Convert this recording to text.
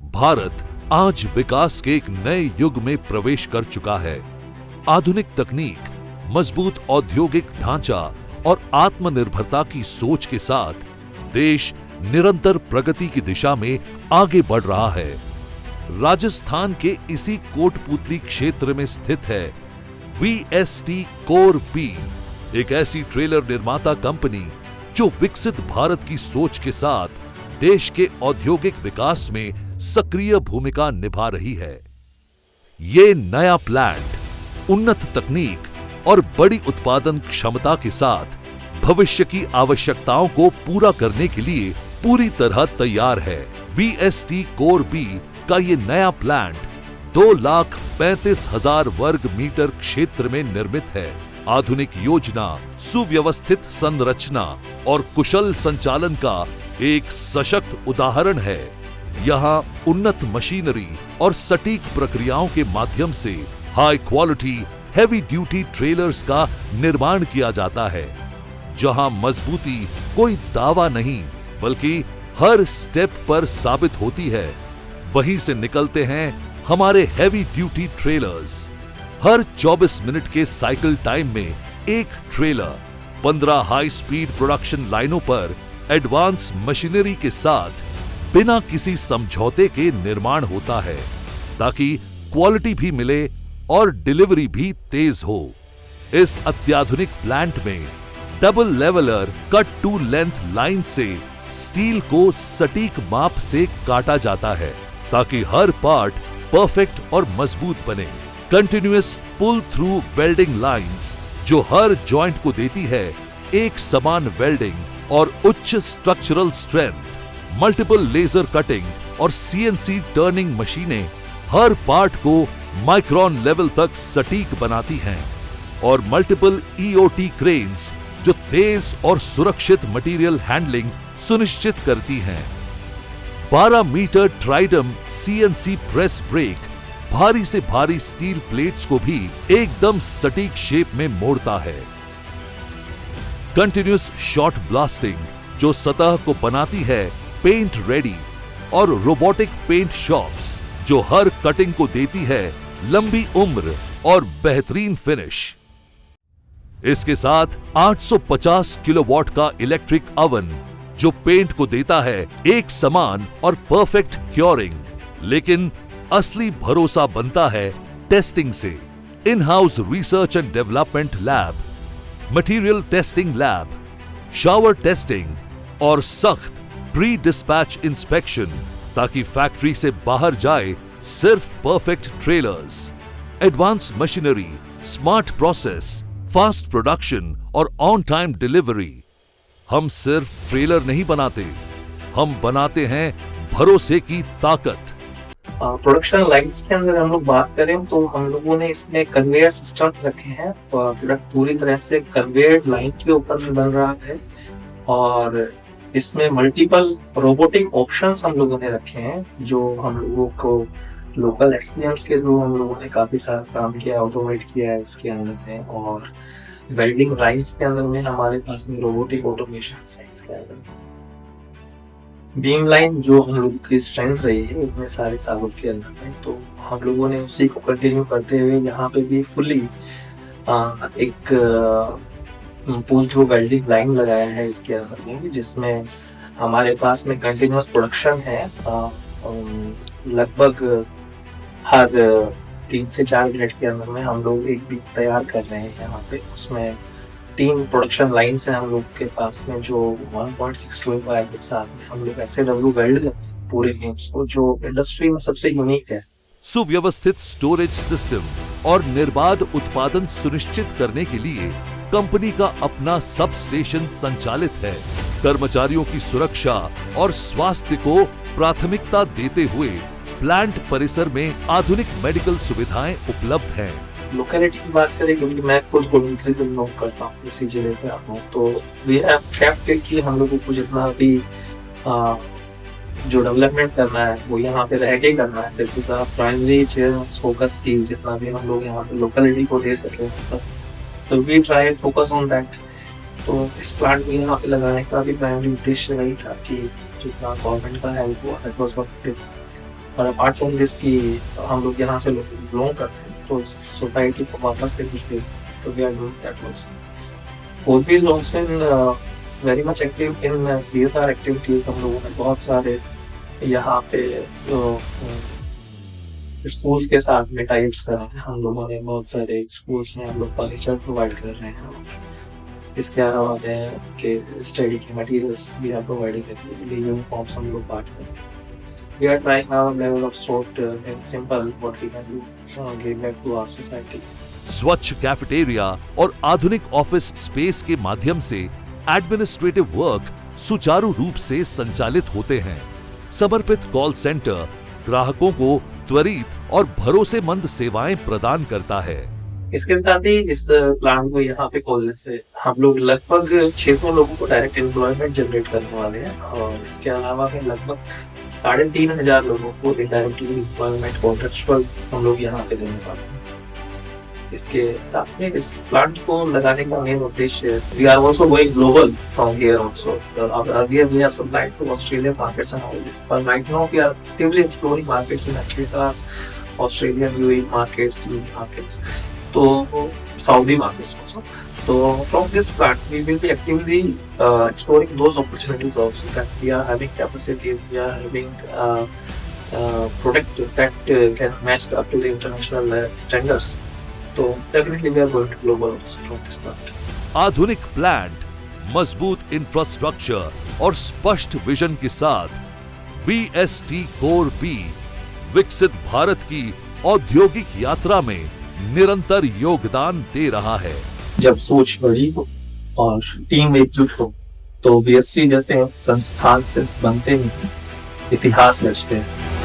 भारत आज विकास के एक नए युग में प्रवेश कर चुका है। आधुनिक तकनीक, मजबूत औद्योगिक ढांचा और आत्मनिर्भरता की सोच के साथ देश निरंतर प्रगति की दिशा में आगे बढ़ रहा है। राजस्थान के इसी कोटपुतली क्षेत्र में स्थित है वीएसटी कोर बी, एक ऐसी ट्रेलर निर्माता कंपनी जो विकसित भारत की सोच के साथ देश के औद्योगिक विकास में सक्रिय भूमिका निभा रही है। ये नया प्लांट उन्नत तकनीक और बड़ी उत्पादन क्षमता के साथ भविष्य की आवश्यकताओं को पूरा करने के लिए पूरी तरह तैयार है। वीएसटी कोर बी का ये नया प्लांट 2,35,000 वर्ग मीटर क्षेत्र में निर्मित है। आधुनिक योजना, सुव्यवस्थित संरचना और कुशल संचालन का एक सशक्त उदाहरण है। यहाँ उन्नत मशीनरी और सटीक प्रक्रियाओं के माध्यम से high quality heavy duty trailers का निर्माण किया जाता है, जहां मजबूती कोई दावा नहीं बल्कि हर स्टेप पर साबित होती है। वहीं से निकलते हैं हमारे हेवी ड्यूटी ट्रेलर्स। हर 24 मिनट के साइकिल टाइम में एक ट्रेलर 15 हाई स्पीड प्रोडक्शन लाइनों पर एडवांस मशीनरी के साथ बिना किसी समझौते के निर्माण होता है, ताकि क्वालिटी भी मिले और डिलीवरी भी तेज हो। इस अत्याधुनिक प्लांट में double leveler cut to length line से स्टील को सटीक माप से काटा जाता है, ताकि हर पार्ट परफेक्ट और मजबूत बने। Continuous pull through welding lines जो हर जॉइंट को देती है एक समान वेल्डिंग और उच्च structural strength. Multiple laser cutting और सीएनसी टर्निंग मशीनें हर पार्ट को माइक्रोन लेवल तक सटीक बनाती हैं, और मल्टीपल ईओटी क्रेन्स जो तेज और सुरक्षित मटेरियल हैंडलिंग सुनिश्चित करती हैं। 12 मीटर ट्राइडम सीएनसी प्रेस ब्रेक भारी से भारी स्टील प्लेट्स को भी एकदम सटीक शेप में मोड़ता है। कंटिन्यूअस शॉट ब्लास्टिंग जो सतह को बनाती है पेंट रेडी, और रोबोटिक पेंट शॉप्स जो हर कटिंग को देती है लंबी उम्र और बेहतरीन फिनिश। इसके साथ 850 किलोवाट का इलेक्ट्रिक ओवन जो पेंट को देता है एक समान और परफेक्ट क्योरिंग। लेकिन असली भरोसा बनता है टेस्टिंग से। In house research and development lab, material testing lab, shower testing और सख्त प्री डिस्पैच इंस्पेक्शन, ताकि फैक्ट्री से बाहर जाए सिर्फ perfect trailers. Advance machinery, smart process, fast production और ऑन टाइम डिलीवरी। हम सिर्फ ट्रेलर नहीं बनाते, हम बनाते हैं भरोसे की ताकत। प्रोडक्शन लाइंस के अंदर हम लोग बात करें तो हम लोगों ने इसमें कन्वेयर सिस्टम रखे हैं। प्रोडक्ट पूरी तरह से कन्वेयर लाइन के ऊपर में बन रहा है, और इसमें मल्टीपल रोबोटिक ऑप्शंस हम लोगों ने रखे हैं, जो हम लोगों को लोकल एक्सपीरियंस के थ्रू हम लोगों ने काफी सारा काम किया, ऑटोमेट किया है इसके अंदर में। और वेल्डिंग लाइंस के अंदर में हमारे पास में रोबोटिक ऑटोमेशन है इसके अंदर। बीम लाइन जो हम लोग की स्ट्रेंथ रही है इतने सारे सालों के अंदर में, तो हम लोगों ने उसी को कंटिन्यू करते हुए यहाँ पे भी फुली एक पुल थ्रू वेल्डिंग लाइन लगाया है इसके अंदर में, जिसमें हमारे पास में कंटिन्यूअस प्रोडक्शन है। लगभग हर 3 से 4 मिनट के अंदर में हम लोग एक बीम तैयार कर रहे हैं यहाँ पे। उसमें 3 प्रोडक्शन लाइन्स हैं हम लोग के पास में, जो 1.625 के साथ में हम लोग ऐसे डब्ल्यू वेल्ड करते हैं पूरे बीम्स को, जो इंडस्ट्री में सबसे यूनिक है। सुव्यवस्थित स्टोरेज सिस्टम और निर्बाध उत्पादन सुनिश्चित करने के लिए कंपनी का अपना सब स्टेशन संचालित है। कर्मचारियों की सुरक्षा और स्वास्थ्य को प्राथमिकता देते हुए प्लांट परिसर में आधुनिक मेडिकल सुविधाएं उपलब्ध हैं। लोकेलिटी की बात करें, क्योंकि मैं खुद कोडुंगली से बिलोंग करता हूँ, इसी जिले से आता हूँ, तो वी हैव केप्ट कि हम लोगों को जितना भी जो डेवलपमेंट करना है वो यहाँ पे रह के करना है। बिकॉज प्राइमरी फोकस की जितना भी हम लोग यहाँ पे लोकेलिटी को दे सके, तो we try focus on that. तो इस प्लांट को यहाँ पे लगाने का भी प्राइमरी उद्देश्य वही था कि जितना गवर्नमेंट का है वो और अपार्ट फ्रॉम दिस कि हम लोग यहाँ से बिलोंग करते हैं तो सोसाइटी को वापस से कुछ दे सकते, तो we are doing that also. Fourth is also in very much active in CSR activities. हम लोगों ने बहुत सारे यहाँ पे स्कूल्स के साथ में टाइप्स करे हैं। हम लोगों ने बहुत सारे स्कूल्स में हम लोग फर्नीचर प्रोवाइड कर रहे हैं। इसके अलावा के स्टडी के मटेरियल्स भी आप प्रोवाइडिंग, यूनिफॉर्म्स हम लोग बांट रहे हैं। We are trying our level of sort in simple what we can do, give back to our society. स्वच्छ कैफेटेरिया और आधुनिक ऑफिस स्पेस के माध्यम से एडमिनिस्ट्रेटिव वर्क सुचारू रूप से संचालित होते हैं। समर्पित कॉल सेंटर ग्राहकों को त्वरित और भरोसेमंद सेवाएं प्रदान करता है। इसके साथ ही इस प्लांट को यहाँ पे खोलने से हम लोग लगभग 600 लोगों को डायरेक्ट एम्प्लॉयमेंट जनरेट करने वाले हैं और इसके अलावा में लगभग 3500 लोगों को इनडायरेक्टली एम्प्लॉयमेंट कॉन्ट्रेक्चुअल हम लोग यहाँ पे देने वाले हैं। इसके साथ में इस प्लांट को लगाने का मेन उद्देश्य, we are also going global from here also. Earlier we have supplied to Australian markets and all this, but right now we are actively exploring markets in Africa, Australian, UAE markets, तो Saudi markets also. So from this plant, we will be actively exploring those opportunities also, that we are having capacities, we are having product that can match up to the international standards. So definitely we are going to global also from this plant. आधुनिक plant, मजबूत infrastructure और स्पष्ट vision के साथ VST core B विकसित भारत की औद्योगिक यात्रा में निरंतर योगदान दे रहा है। जब सोच बड़ी हो और टीम एकजुट हो तो VST जैसे संस्थान सिर्फ बनते नहीं, इतिहास रचते हैं।